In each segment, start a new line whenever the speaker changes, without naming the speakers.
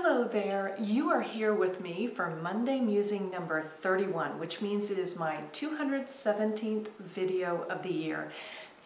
Hello there, you are here with me for Monday Musing number 31, which means it is my 217th video of the year.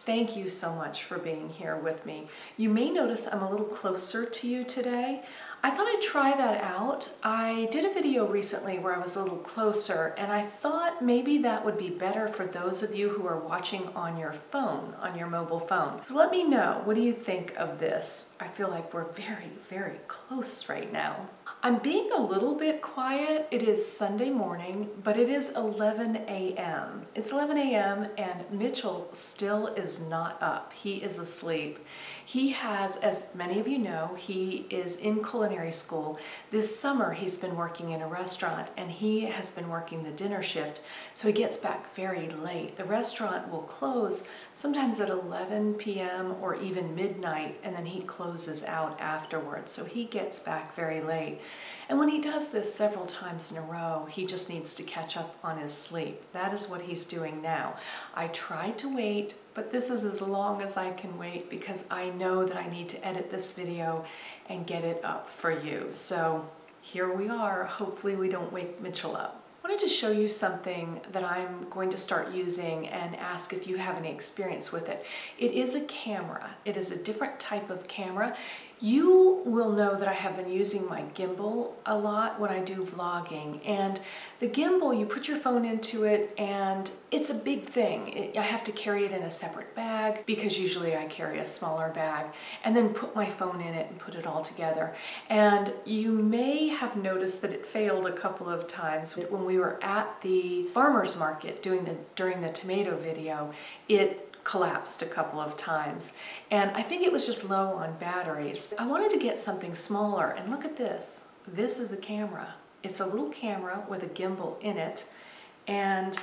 Thank you so much for being here with me. You may notice I'm a little closer to you today. I thought I'd try that out. I did a video recently where I was a little closer, and I thought maybe that would be better for those of you who are watching on your phone, on your mobile phone. So let me know, what do you think of this? I feel like we're very, very close right now. I'm being a little bit quiet. It is Sunday morning, but it is 11 a.m. It's 11 a.m. and Mitchell still is not up. He is asleep. He has, as many of you know, he is in culinary school. This summer he's been working in a restaurant and he has been working the dinner shift, so he gets back very late. The restaurant will close sometimes at 11 p.m. or even midnight, and then he closes out afterwards, so he gets back very late. And when he does this several times in a row, he just needs to catch up on his sleep. That is what he's doing now. I tried to wait, but this is as long as I can wait because I know that I need to edit this video and get it up for you. So here we are. Hopefully we don't wake Mitchell up. I wanted to show you something that I'm going to start using and ask if you have any experience with it. It is a camera. It is a different type of camera. You will know that I have been using my gimbal a lot when I do vlogging, and the gimbal, you put your phone into it and it's a big thing. I have to carry it in a separate bag because usually I carry a smaller bag, and then put my phone in it and put it all together. And you may have noticed that it failed a couple of times. When we were at the farmer's market during the tomato video, it collapsed a couple of times, and I think it was just low on batteries. I wanted to get something smaller, and look at this. This is a camera. It's a little camera with a gimbal in it, and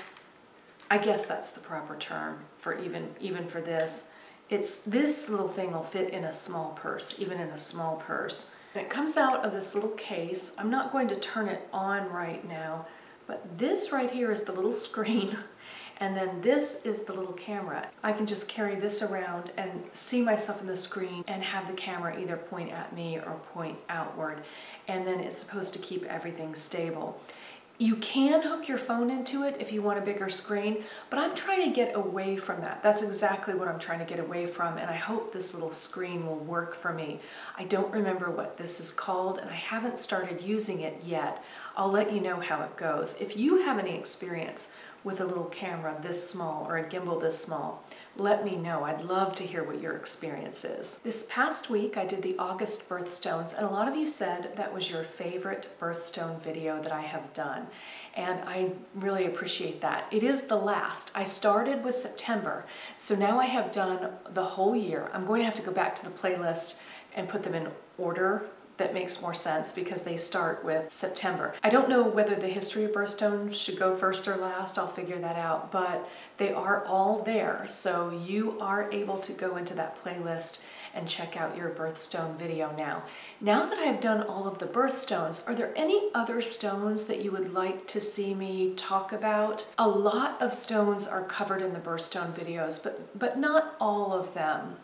I guess that's the proper term for even for this. This little thing will fit in a small purse, even in a small purse. And it comes out of this little case. I'm not going to turn it on right now, but this right here is the little screen. And then this is the little camera. I can just carry this around and see myself in the screen and have the camera either point at me or point outward. And then it's supposed to keep everything stable. You can hook your phone into it if you want a bigger screen, but I'm trying to get away from that. That's exactly what I'm trying to get away from, and I hope this little screen will work for me. I don't remember what this is called, and I haven't started using it yet. I'll let you know how it goes. If you have any experience with a little camera this small or a gimbal this small, let me know. I'd love to hear what your experience is. This past week I did the August Birthstones, and a lot of you said that was your favorite birthstone video that I have done, and I really appreciate that. It is the last. I started with September, so now I have done the whole year. I'm going to have to go back to the playlist and put them in order. That makes more sense because they start with September. I don't know whether the history of birthstones should go first or last. I'll figure that out, but they are all there. So you are able to go into that playlist and check out your birthstone video now. Now that I have done all of the birthstones, are there any other stones that you would like to see me talk about? A lot of stones are covered in the birthstone videos, but not all of them.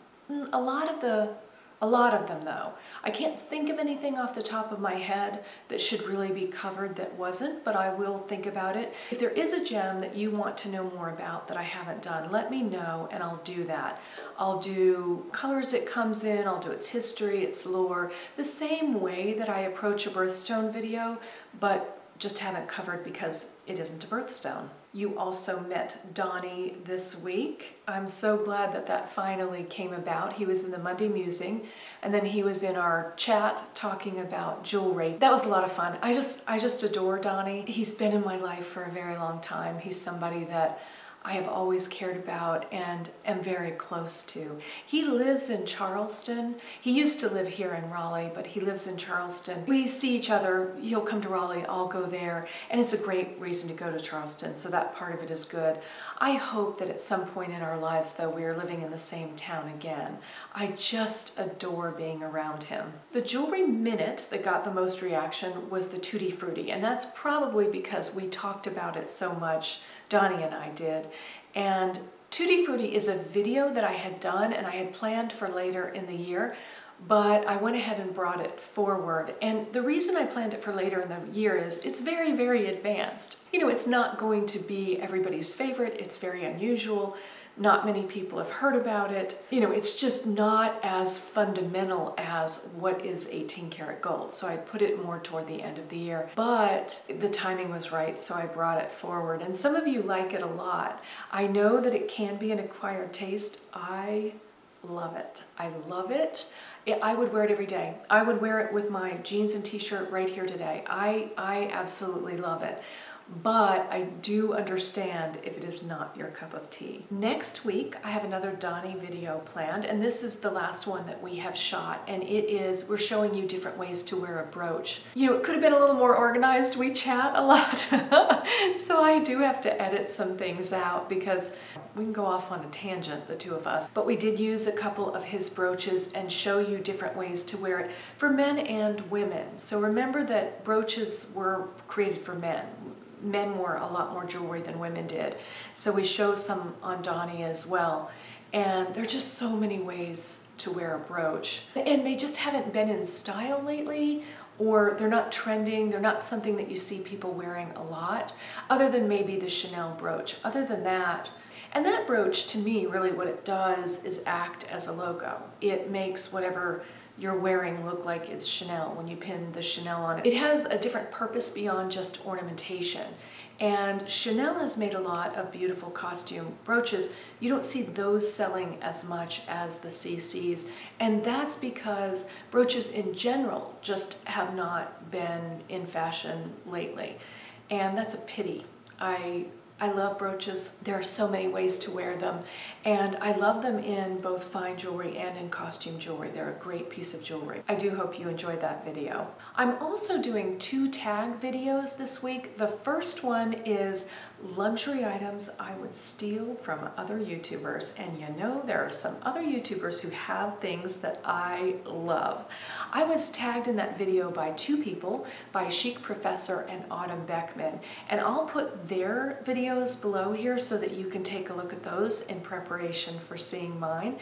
A lot of them though. I can't think of anything off the top of my head that should really be covered that wasn't, but I will think about it. If there is a gem that you want to know more about that I haven't done, let me know and I'll do that. I'll do colors it comes in, I'll do its history, its lore, the same way that I approach a birthstone video, but just haven't covered because it isn't a birthstone. You also met Donnie this week. I'm so glad that that finally came about. He was in the Monday Musing, and then he was in our chat talking about jewelry. That was a lot of fun. I just adore Donnie. He's been in my life for a very long time. He's somebody that I have always cared about and am very close to. He lives in Charleston. He used to live here in Raleigh, but he lives in Charleston. We see each other. He'll come to Raleigh, I'll go there, and it's a great reason to go to Charleston, so that part of it is good. I hope that at some point in our lives, though, we are living in the same town again. I just adore being around him. The jewelry minute that got the most reaction was the Tutti Frutti, and that's probably because we talked about it so much. Donnie and I did. And Tutti Frutti is a video that I had done and I had planned for later in the year, but I went ahead and brought it forward. And the reason I planned it for later in the year is it's very, very advanced. You know, it's not going to be everybody's favorite. It's very unusual. Not many people have heard about it. You know, it's just not as fundamental as what is 18 karat gold. So I put it more toward the end of the year, but the timing was right, so I brought it forward. And some of you like it a lot. I know that it can be an acquired taste. I love it. I love it. I would wear it every day. I would wear it with my jeans and t-shirt right here today. I absolutely love it. But I do understand if it is not your cup of tea. Next week, I have another Donnie video planned, and this is the last one that we have shot, and we're showing you different ways to wear a brooch. You know, it could have been a little more organized. We chat a lot, so I do have to edit some things out because we can go off on a tangent, the two of us. But we did use a couple of his brooches and show you different ways to wear it for men and women. So remember that brooches were created for men. Men wore a lot more jewelry than women did. So we show some on Donnie as well. And there are just so many ways to wear a brooch. And they just haven't been in style lately, or they're not trending. They're not something that you see people wearing a lot, other than maybe the Chanel brooch. Other than that, and that brooch, to me, really what it does is act as a logo. It makes whatever you're wearing look like it's Chanel when you pin the Chanel on it. It has a different purpose beyond just ornamentation. And Chanel has made a lot of beautiful costume brooches. You don't see those selling as much as the CCs. And that's because brooches in general just have not been in fashion lately. And that's a pity. I love brooches. There are so many ways to wear them, and I love them in both fine jewelry and in costume jewelry. They're a great piece of jewelry. I do hope you enjoyed that video. I'm also doing 2 tag videos this week. The first one is luxury items I would steal from other YouTubers, and you know there are some other YouTubers who have things that I love. I was tagged in that video by 2 people, by Chic Professor and Autumn Beckman, and I'll put their videos below here so that you can take a look at those in preparation for seeing mine.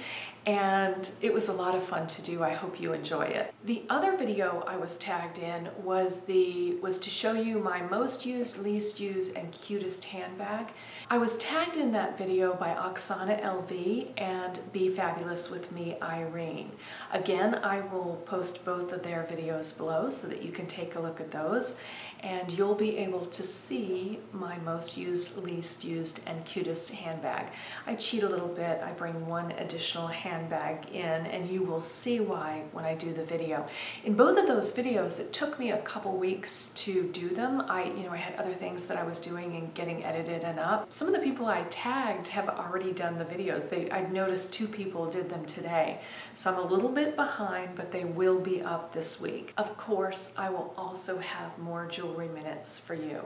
And it was a lot of fun to do. I hope you enjoy it. The other video I was tagged in was to show you my most used, least used, and cutest handbag. I was tagged in that video by Oksana LV and Be Fabulous With Me Irene. Again, I will post both of their videos below so that you can take a look at those, and you'll be able to see my most used, least used, and cutest handbag. I cheat a little bit. I bring one additional handbag in, and you will see why when I do the video. In both of those videos, it took me a couple weeks to do them. I had other things that I was doing and getting edited and up. Some of the people I tagged have already done the videos. I noticed 2 people did them today. So I'm a little bit behind, but they will be up this week. Of course, I will also have more jewelry minutes for you.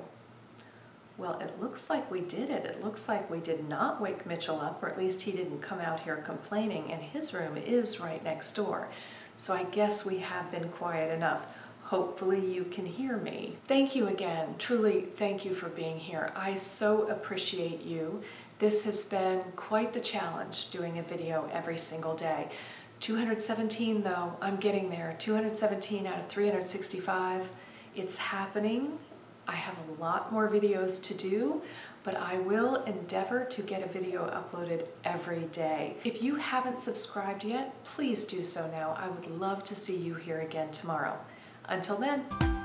Well, it looks like we did it. It looks like we did not wake Mitchell up, or at least he didn't come out here complaining, and his room is right next door. So I guess we have been quiet enough. Hopefully you can hear me. Thank you again. Truly, thank you for being here. I so appreciate you. This has been quite the challenge, doing a video every single day. 217 though, I'm getting there. 217 out of 365. It's happening. I have a lot more videos to do, but I will endeavor to get a video uploaded every day. If you haven't subscribed yet, please do so now. I would love to see you here again tomorrow. Until then.